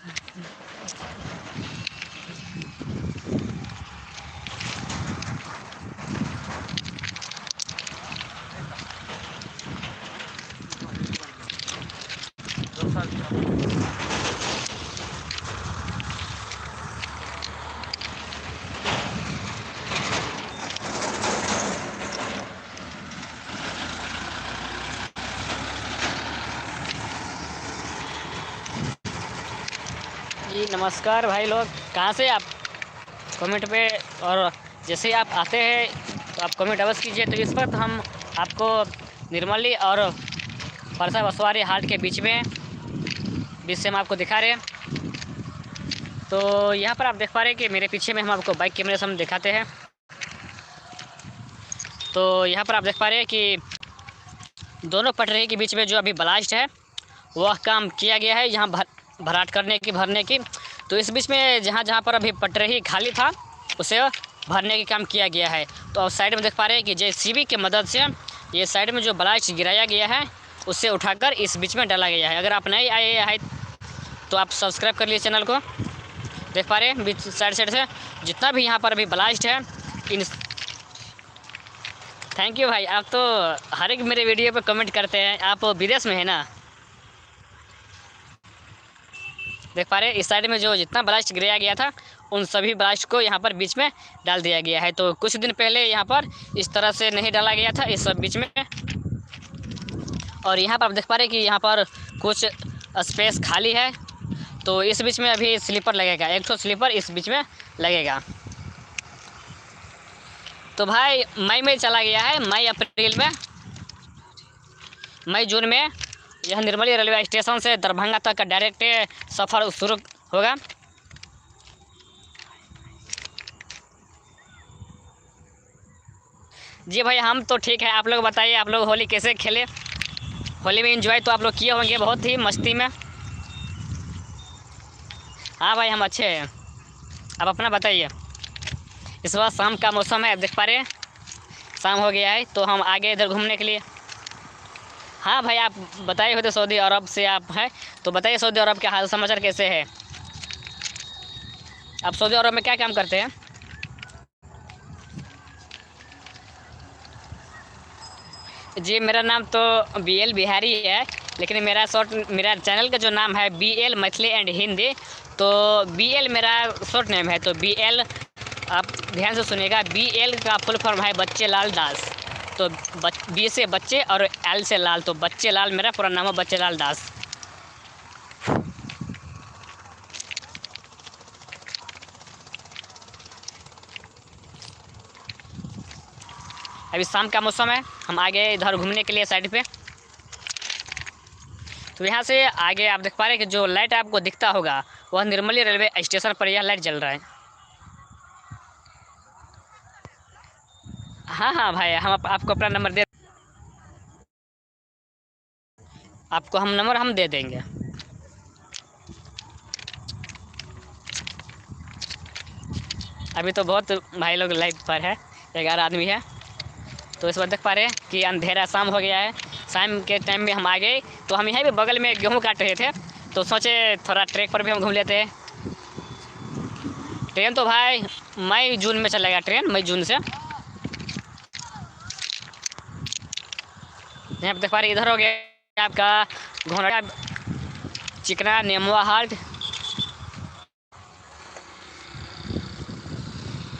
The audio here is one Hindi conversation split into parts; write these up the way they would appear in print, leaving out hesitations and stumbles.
जी नमस्कार भाई लोग, कहाँ से आप कमेंट पे। और जैसे ही आप आते हैं तो आप कमेंट अवश्य कीजिए। तो इस वक्त हम आपको निर्मली और परसा बसवारी हाट के बीच से हम आपको दिखा रहे हैं। तो यहाँ पर आप देख पा रहे हैं कि मेरे पीछे में हम आपको बाइक कैमरे से हम दिखाते हैं। तो यहाँ पर आप देख पा रहे हैं कि दोनों पटरी के बीच में जो अभी ब्लास्ट है वह काम किया गया है, यहाँ भराट भरने की। तो इस बीच में जहाँ पर अभी पटरी खाली था उसे भरने की काम किया गया है। तो अब साइड में देख पा रहे हैं कि जेसीबी की मदद से ये साइड में जो ब्लास्ट गिराया गया है उसे उठाकर इस बीच में डाला गया है। अगर आप नए आए हैं तो आप सब्सक्राइब कर लीजिए चैनल को। देख पा रहे हैं बीच साइड से जितना भी यहाँ पर अभी ब्लास्ट है इन। थैंक यू भाई, आप तो हर एक मेरे वीडियो पे कमेंट करते हैं। आप विदेश में है ना। देख पा रहे हैं इस साइड में जो जितना ब्लास्ट गिराया गया था उन सभी ब्लास्ट को यहाँ पर बीच में डाल दिया गया है। तो कुछ दिन पहले यहाँ पर इस तरह से नहीं डाला गया था इस सब बीच में। और यहाँ पर आप देख पा रहे हैं कि यहाँ पर कुछ स्पेस खाली है। तो इस बीच में अभी स्लीपर लगेगा, एक तो स्लीपर इस बीच में लगेगा। तो भाई मई में चला गया है, मई अप्रैल में, मई जून में यह निर्मली रेलवे स्टेशन से दरभंगा तक का डायरेक्ट सफ़र शुरू होगा। जी भाई हम तो ठीक है, आप लोग बताइए आप लोग होली कैसे खेले। होली में एंजॉय तो आप लोग किए होंगे बहुत ही मस्ती में। हाँ भाई हम अच्छे हैं, आप अपना बताइए। इस बार शाम का मौसम है, देख पा रहे हैं शाम हो गया है तो हम आगे इधर घूमने के लिए। हाँ भाई आप बताए हो तो सऊदी अरब से आप हैं, तो बताइए सऊदी अरब के हाल समाचार कैसे है। आप सऊदी अरब में क्या काम करते हैं। जी मेरा नाम तो BL बिहारी है, लेकिन मेरा चैनल का जो नाम है BL मैथिली एंड हिंदी। तो BL मेरा शॉर्ट नेम है। तो BL आप ध्यान से सुनिएगा, BL का फुल फॉर्म है बच्चे लाल दास। तो B से बच्चे और L से लाल, तो बच्चे लाल मेरा पूरा नाम है, बच्चे लाल दास। अभी शाम का मौसम है, हम आगे इधर घूमने के लिए साइड पे। तो यहाँ से आगे आप देख पा रहे हैं कि जो लाइट आपको दिखता होगा वह निर्मली रेलवे स्टेशन पर यह लाइट जल रहा है। हाँ हाँ भाई हम आपको अपना नंबर दे, आपको हम नंबर हम दे देंगे। अभी तो बहुत भाई लोग लाइट पर है, 11 आदमी है। तो इस बार देख पा रहे हैं कि अंधेरा शाम हो गया है। शाम के टाइम में हम आ गए, तो हम यहाँ भी बगल में गेहूँ काट रहे थे, तो सोचे थोड़ा ट्रैक पर भी हम घूम लेते हैं। ट्रेन तो भाई मई जून में चलेगा, ट्रेन मई जून से। यहाँ पर देख पा रहे इधर हो गया आपका घोड़ा चिकना नेमुआ हाल्ट।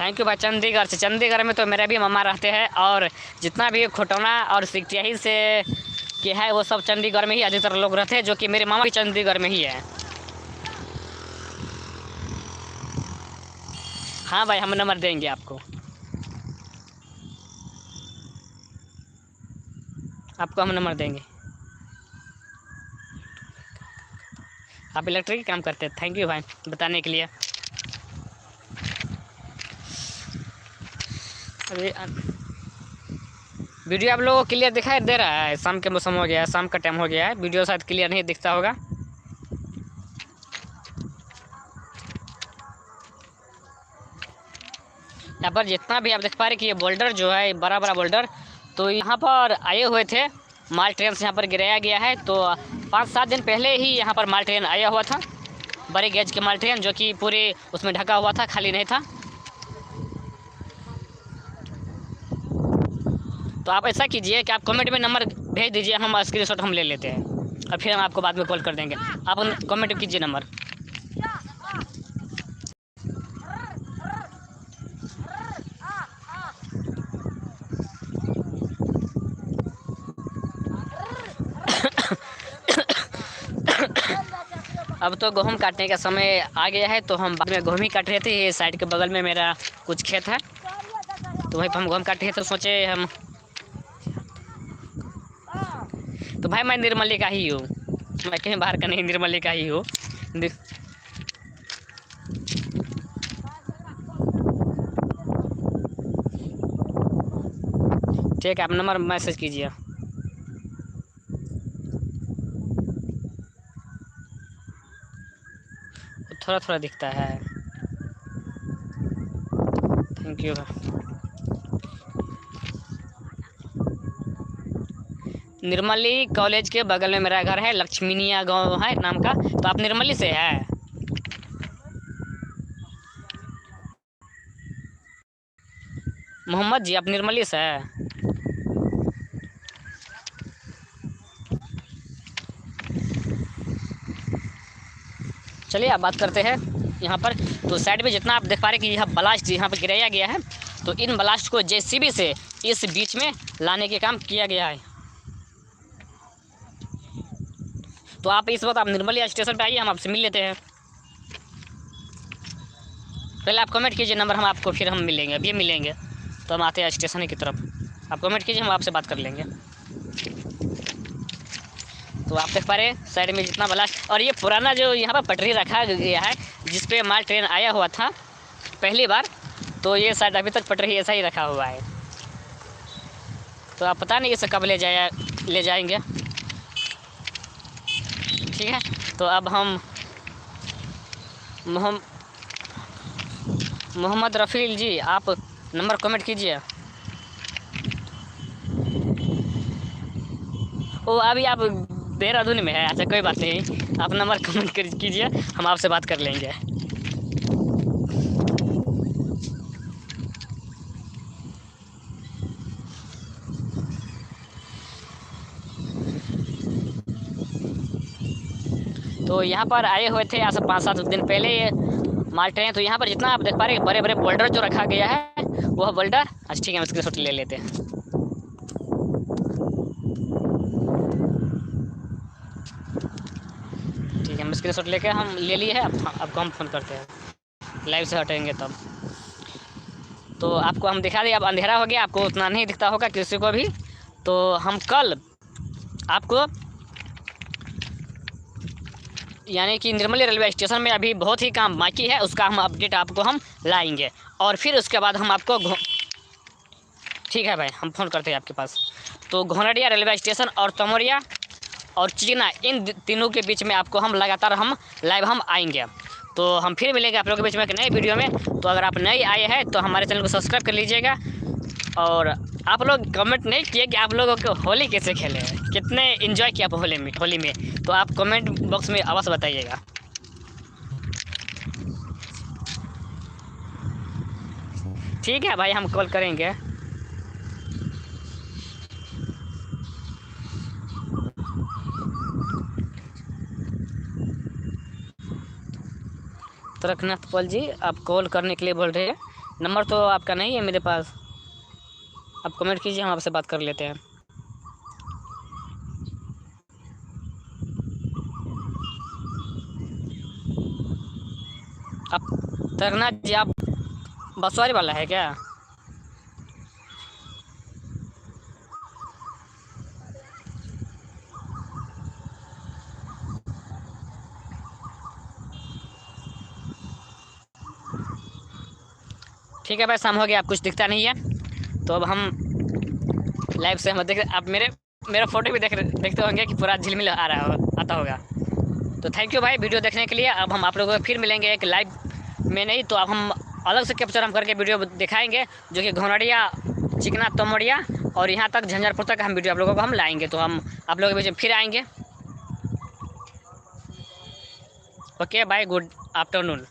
थैंक यू भाई। चंडीगढ़ में तो मेरे भी मामा रहते हैं, और जितना भी खुटौना और सिकटियाही से के है वो सब चंडीगढ़ में ही अधिकतर लोग रहते हैं, जो कि मेरे मामा भी चंडीगढ़ में ही है। हाँ भाई हम नंबर देंगे आपको हम नंबर देंगे। आप इलेक्ट्रिक काम करते हैं, थैंक यू भाई बताने के लिए। अभी वीडियो आप लोगों को क्लियर दिखाई दे रहा है। शाम के मौसम हो गया है, शाम का टाइम हो गया है, वीडियो शायद क्लियर नहीं दिखता होगा। यहाँ पर जितना भी आप देख पा रहे कि ये बोल्डर जो है बड़ा बड़ा बोल्डर, तो यहाँ पर आए हुए थे माल ट्रेन से यहाँ पर गिराया गया है। तो 5-7 दिन पहले ही यहाँ पर माल ट्रेन आया हुआ था, बड़े गेज के माल ट्रेन जो कि पूरे उसमें ढका हुआ था, खाली नहीं था। तो आप ऐसा कीजिए कि आप कमेंट में नंबर भेज दीजिए, हम स्क्रीनशॉट हम ले लेते हैं और फिर हम आपको बाद में कॉल कर देंगे। आप कमेंट कीजिए नंबर। अब तो गेहूँ काटने का समय आ गया है, तो हम बाद में गेहूँ ही काट रहे थे। ये साइड के बगल में मेरा कुछ खेत है, तो वहीं पर हम गेहूँ काट रहे थे। तो सोचे हम, तो भाई मैं निर्मली का ही हूँ, मैं कहीं बाहर का नहीं, निर्मली का ही हूँ। ठीक है, आप नंबर मैसेज कीजिए। थोड़ा थोड़ा दिखता है। Thank you. निर्मली कॉलेज के बगल में मेरा घर है, लक्ष्मीनिया गांव है नाम का। तो आप निर्मली से है? मोहम्मद जी, आप निर्मली से है? चलिए आप बात करते हैं यहाँ पर। तो साइड में जितना आप देख पा रहे हैं कि यह ब्लास्ट यहाँ पर गिराया गया है, तो इन ब्लास्ट को जेसीबी से इस बीच में लाने के काम किया गया है। तो आप इस वक्त आप निर्मली स्टेशन पे आइए, हम आपसे मिल लेते हैं। पहले आप कमेंट कीजिए नंबर, हम आपको फिर हम मिलेंगे, अभी मिलेंगे। तो हम आते हैं स्टेशन की तरफ। आप कमेंट कीजिए, हम आपसे बात कर लेंगे। तो आप देख पा रहे हैं साइड में जितना ब्लास्ट, और ये पुराना जो यहाँ पर पटरी रखा गया है जिस पे माल ट्रेन आया हुआ था पहली बार, तो ये शायद अभी तक पटरी ऐसा ही रखा हुआ है। तो आप पता नहीं इसे कब ले जाएंगे। ठीक है, तो अब हम मोहम्मद रफ़ील जी, आप नंबर कमेंट कीजिए। ओ अभी आप देहरादून में है? अच्छा कोई बात नहीं, आप नंबर कमेंट कीजिए, हम आपसे बात कर लेंगे। तो यहाँ पर आए हुए थे आज से 5-7 दिन पहले ये माल ट्रेन। तो यहाँ पर जितना आप देख पा रहे हैं बड़े बड़े बोल्डर जो रखा गया है, वह बोल्डर, अच्छा ठीक है, हम स्क्रीनशॉट ले लेते हैं। ठीक है, हम स्क्रीनशॉट लेके हम ले लिए है। आपको हम फ़ोन करते हैं, लाइव से हटेंगे तब। तो आपको हम दिखा दें, अब अंधेरा हो गया, आपको उतना नहीं दिखता होगा किसी को भी। तो हम कल आपको यानी कि निर्मली रेलवे स्टेशन में अभी बहुत ही काम बाकी है, उसका हम अपडेट आपको हम लाएंगे। और फिर उसके बाद हम आपको ठीक है भाई, हम फ़ोन करते हैं आपके पास। तो घोनडिया रेलवे स्टेशन और तमोरिया और चिकना, इन तीनों के बीच में आपको हम लगातार हम लाइव हम आएंगे। तो हम फिर मिलेंगे आप लोगों के बीच में एक नए वीडियो में। तो अगर आप नए आए हैं तो हमारे चैनल को सब्सक्राइब कर लीजिएगा। और आप लोग कमेंट नहीं किए कि आप लोगों को होली कैसे खेले हैं, कितने इन्जॉय किया आप होली में, तो आप कमेंट बॉक्स में अवश्य बताइएगा। ठीक है भाई, हम कॉल करेंगे। तरकनाथ पॉल जी, आप कॉल करने के लिए बोल रहे हैं, नंबर तो आपका नहीं है मेरे पास। आप कमेंट कीजिए, हम आपसे बात कर लेते हैं। आप तरकनाथ जी, आप बसवारी वाला है क्या? ठीक है भाई, शाम हो गया, आप कुछ दिखता नहीं है। तो अब हम लाइव से हम देख, आप मेरा फोटो भी देखते होंगे कि पूरा झिलमिल आता होगा। तो थैंक यू भाई वीडियो देखने के लिए। अब हम आप लोगों को फिर मिलेंगे एक लाइव में, नहीं तो अब हम अलग से कैप्चर हम करके वीडियो दिखाएंगे, जो कि घोनडिया, चिकना, तमोरिया और यहाँ तक झंझारपुर तक हम वीडियो आप लोगों को हम लाएंगे। तो हम आप लोगों के बीच में फिर आएंगे। Okay bye, good afternoon.